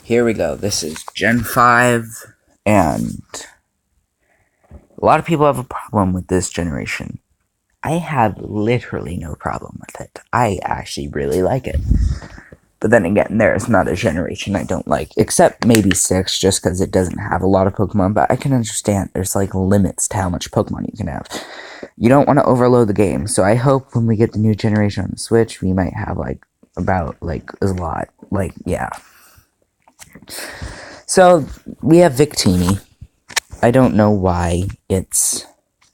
Here we go. This is Gen 5, and a lot of people have a problem with this generation. I have literally no problem with it. I actually really like it. But then again, there is not a generation I don't like, except maybe 6, just because it doesn't have a lot of Pokemon, but I can understand there's limits to how much Pokemon you can have. You don't want to overload the game, so I hope when we get the new generation on the Switch, we might have about a lot. Yeah. So, we have Victini. I don't know why it's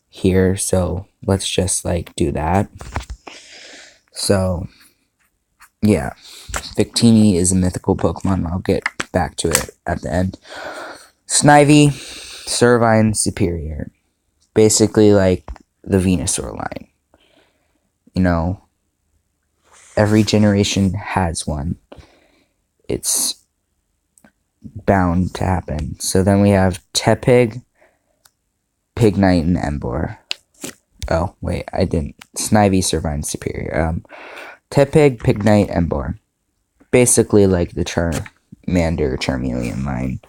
here, so let's just, do that. So, yeah. Victini is a mythical Pokemon. I'll get back to it at the end. Snivy, Servine, Superior. Basically, the Venusaur line. Every generation has one. It's bound to happen. So then we have Tepig, Pignite, and Emboar. Oh, wait, I didn't. Snivy, Servine, Superior. Tepig, Pignite, Emboar. Basically the Charmander, Charmeleon line.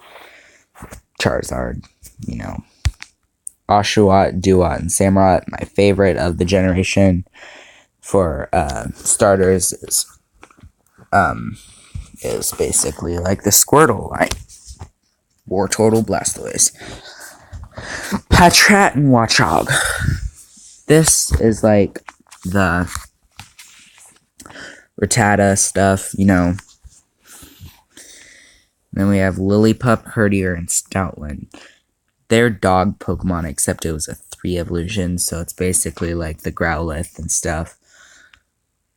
Charizard, Oshawott, Duat, and Samurott. My favorite of the generation for starters is basically the Squirtle line. Wartortle, Blastoise. Patrat and Watchog. This is the Rattata stuff, Then we have Lillipup, Herdier, and Stoutland. They're dog Pokemon, except it was a 3 evolution, so it's basically the Growlithe and stuff.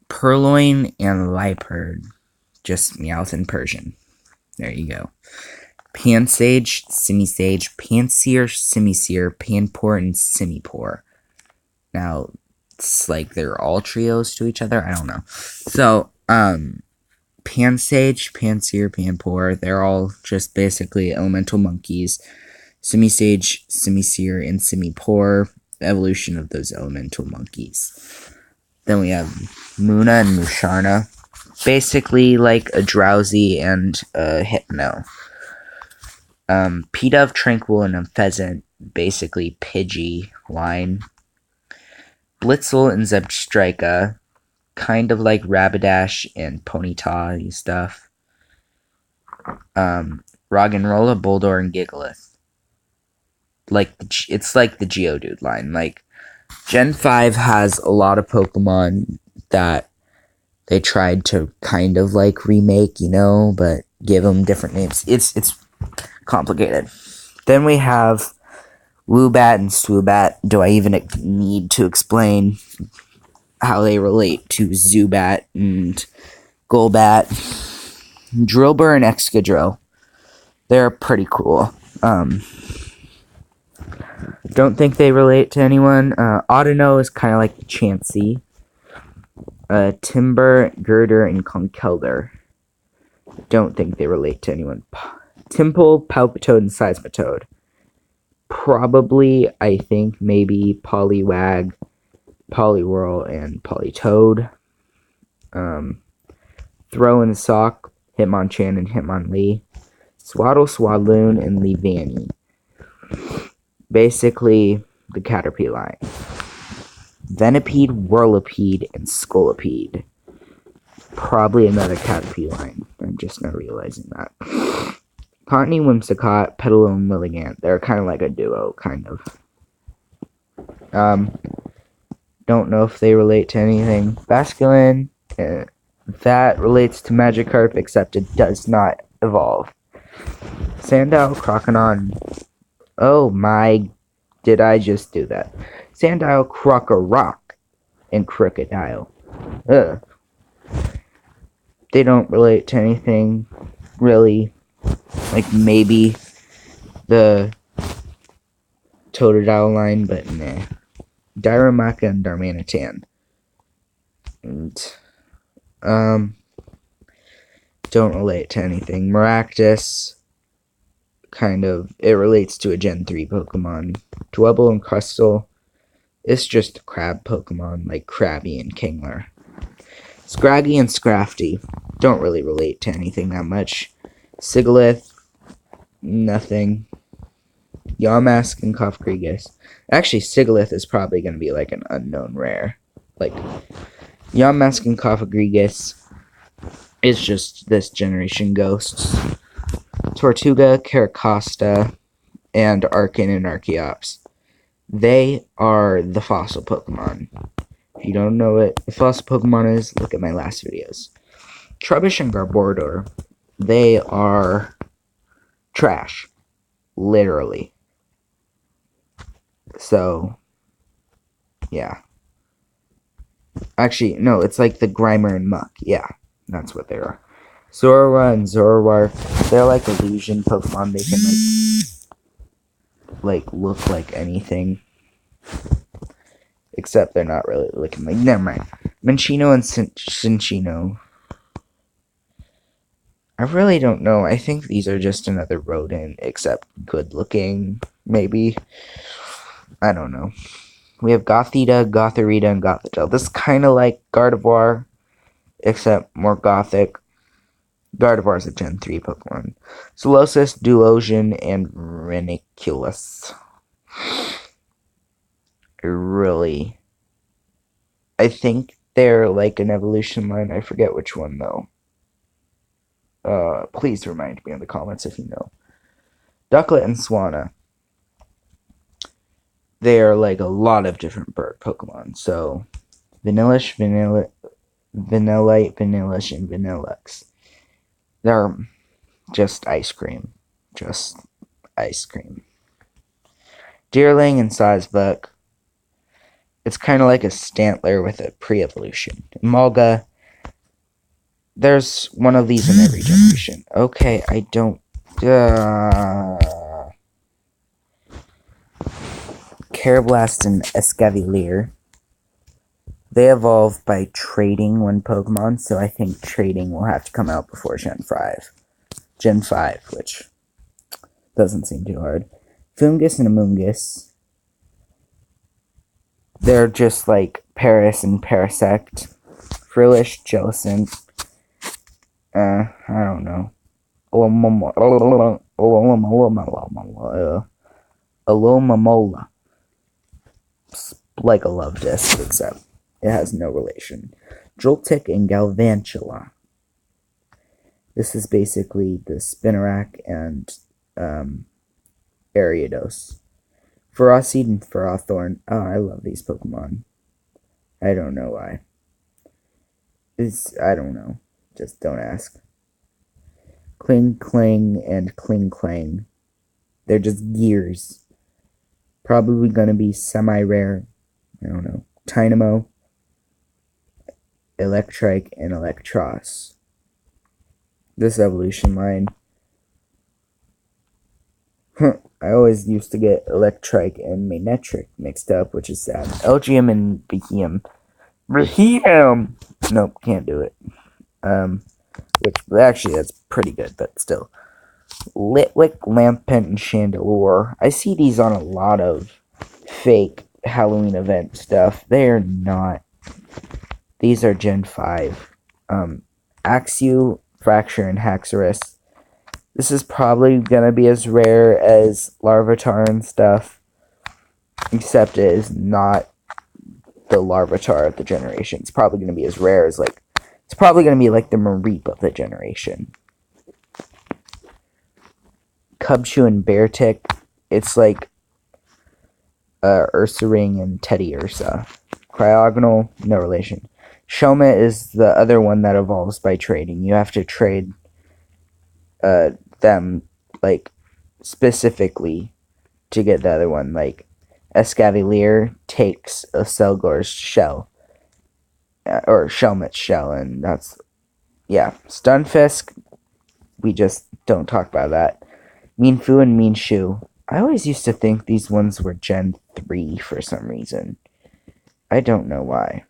Purloin and Liepard. Just Meowth and Persian. There you go. Pansage, Simisage, Pansear, Simisear, Panpour, and Simipour. Now, it's they're all trios to each other. I don't know. So, Pansage, Pansear, Panpour, they're all just basically elemental monkeys. Simisage, Simisear, and Simipour, evolution of those elemental monkeys. Then we have Munna and Musharna. Basically a Drowsy and a Hypno. Pidove, Tranquil, and a Pheasant. Basically Pidgey line. Blitzel and Zebstrika. Kind of Rapidash and Ponyta stuff. Roggenrola, Boldore, and Gigalith. It's the Geodude line. Gen 5 has a lot of Pokemon that they tried to kind of remake, but give them different names. It's complicated. Then we have Woobat and Swoobat. Do I even need to explain how they relate to Zubat and Golbat? Drillbur and Excadrill. They're pretty cool. Don't think they relate to anyone. Audino is kind of like Chansey. Timber, Girder, and Conkeldurr. Don't think they relate to anyone. Timple, Palpitoad, and Seismitoad. Probably, I think, maybe Poliwag, Poliwhirl, and Politoed. Throw and Sock, Hitmonchan, and Hitmonlee. Swaddle, Swadloon, and Leavanny. Basically, the Caterpie line. Venipede, Whirlipede, and Scolipede. Probably another Caterpie line. I'm just not realizing that. Cottony, Whimsicott, Petalil, and Lilligant. They're kind of a duo, kind of. Don't know if they relate to anything. Basculin, that relates to Magikarp, except it does not evolve. Sandile, Croconaw, oh my, did I just do that? Sandile, Crocorock, and Crocodile. Ugh. They don't relate to anything, really. Maybe the Totodile line, but nah. Darumaka and Darmanitan. And, don't relate to anything. Maractus, kind of, it relates to a Gen 3 Pokemon. Dwebble and Crustle, it's just a crab Pokemon, like Krabby and Kingler. Scraggy and Scrafty don't really relate to anything that much. Sigilyph, nothing. Yamask and Cofagrigus. Actually, Sigilyph is probably going to be like an unknown rare. Like, Yamask and Cofagrigus is just this generation ghosts. Tortuga, Caracosta, and Arcan and Archeops. They are the fossil Pokemon. If you don't know what a fossil Pokemon is, look at my last videos. Trubbish and Garbodor, they are trash. Literally. So, yeah. Actually, no, it's like the Grimer and Muck. Yeah, that's what they are. Zorua and Zoroark, they're like illusion Pokemon. They can like look like anything. Except they're not really looking like... Never mind. Minccino and Cinccino. I really don't know. I think these are just another rodent, except good looking, maybe. I don't know. We have Gothita, Gothorita, and Gothitelle. This is kind of like Gardevoir, except more gothic. Gardevoir is a Gen 3 Pokemon. Solosis, Dulosion, and Reniculus. I think they're like an evolution line. I forget which one, though. Please remind me in the comments if you know. Ducklet and Swanna. They are like a lot of different bird Pokemon. So, Vanillish, Vanillite, Vanillish, and Vanillux. They're just ice cream. Just ice cream. Deerling and Sazebuk. It's kind of like a Stantler with a pre-evolution. Mulga. There's one of these in every generation. Okay, I don't... Karrablast and Escavalier. They evolve by trading one Pokemon, so I think trading will have to come out before Gen 5. Gen 5, which doesn't seem too hard. Foongus and Amoonguss. They're just like Paris and Parasect. Frillish, Jellicent. I don't know. Alomomola. Like a love disc, except it has no relation. Joltik and Galvantula. This is basically the Spinarak and Ariados. Ferroseed and Ferrothorn. Oh, I love these Pokemon. I don't know why. I don't know. Just don't ask. Kling and Kling. They're just gears. Probably gonna be semi-rare. I don't know. Tynamo, Electrike, and Electros. This evolution line. I always used to get Electrike and Manectric mixed up, which is sad. Elgyem and Behemoth. Nope, can't do it. Which, actually, that's pretty good, but still. Litwick, Lampent, and Chandelure. I see these on a lot of fake Halloween event stuff. They're not. These are Gen 5. Axew, Fracture, and Haxorus. This is probably gonna be as rare as Larvitar and stuff. Except it is not the Larvitar of the generation. It's probably gonna be as rare as, like... It's probably gonna be like the Mareep of the generation. Cubchoo and Beartic. It's like Ursaring and Teddiursa. Cryogonal, no relation. Shoma is the other one that evolves by trading. You have to trade them, like, specifically to get the other one. Like, Escavalier takes a Selgor's shell. Or Shelmet's shell, and that's... Yeah. Stunfisk, we just don't talk about that. Mienfoo and Mienshao. I always used to think these ones were Gen 3 for some reason. I don't know why.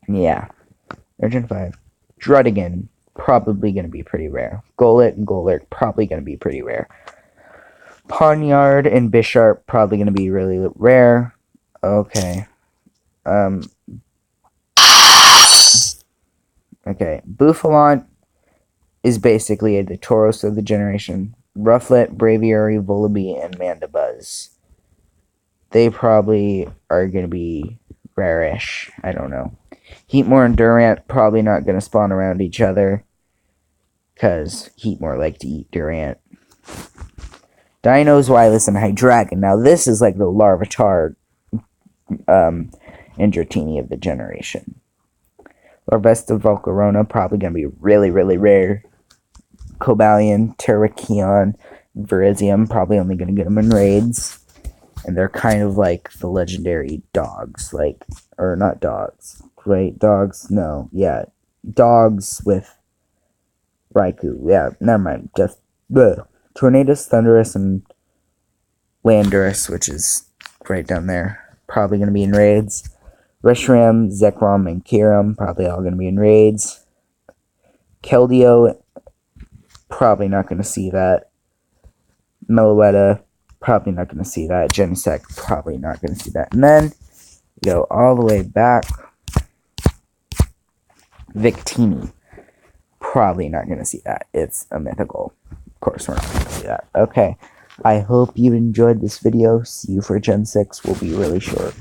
Yeah. They're Gen 5. Druddigon, probably going to be pretty rare. Golett and Golurk, probably going to be pretty rare. Pawniard and Bisharp, probably going to be really rare. Okay. Okay. Buffalant, is basically the Tauros of the generation. Rufflet, Braviary, Vullaby, and Mandibuzz. They probably are going to be rare-ish. I don't know. Heatmor and Durant probably not going to spawn around each other, because Heatmor like to eat Durant. Dinos, Wylus, and Hydreigon. Now this is like the Larvitar and Dratini of the generation. Larvesta, Volcarona, probably going to be really, really rare. Cobalion, Terrakion, Virizium, probably only going to get them in raids. And they're kind of like the legendary dogs, like, or not dogs, right? Dogs, no, yeah. Dogs with Raikou, yeah, never mind. Just, Tornadus, Thundurus, and Landorus, which is right down there. Probably going to be in raids. Reshiram, Zekrom, and Kyurem, probably all going to be in raids. Keldeo, probably not going to see that. Meloetta, probably not going to see that. Genesect, probably not going to see that. And then, go all the way back. Victini, probably not going to see that. It's a mythical. Of course, we're not going to see that. Okay. I hope you enjoyed this video. See you for Gen 6. We'll be really short.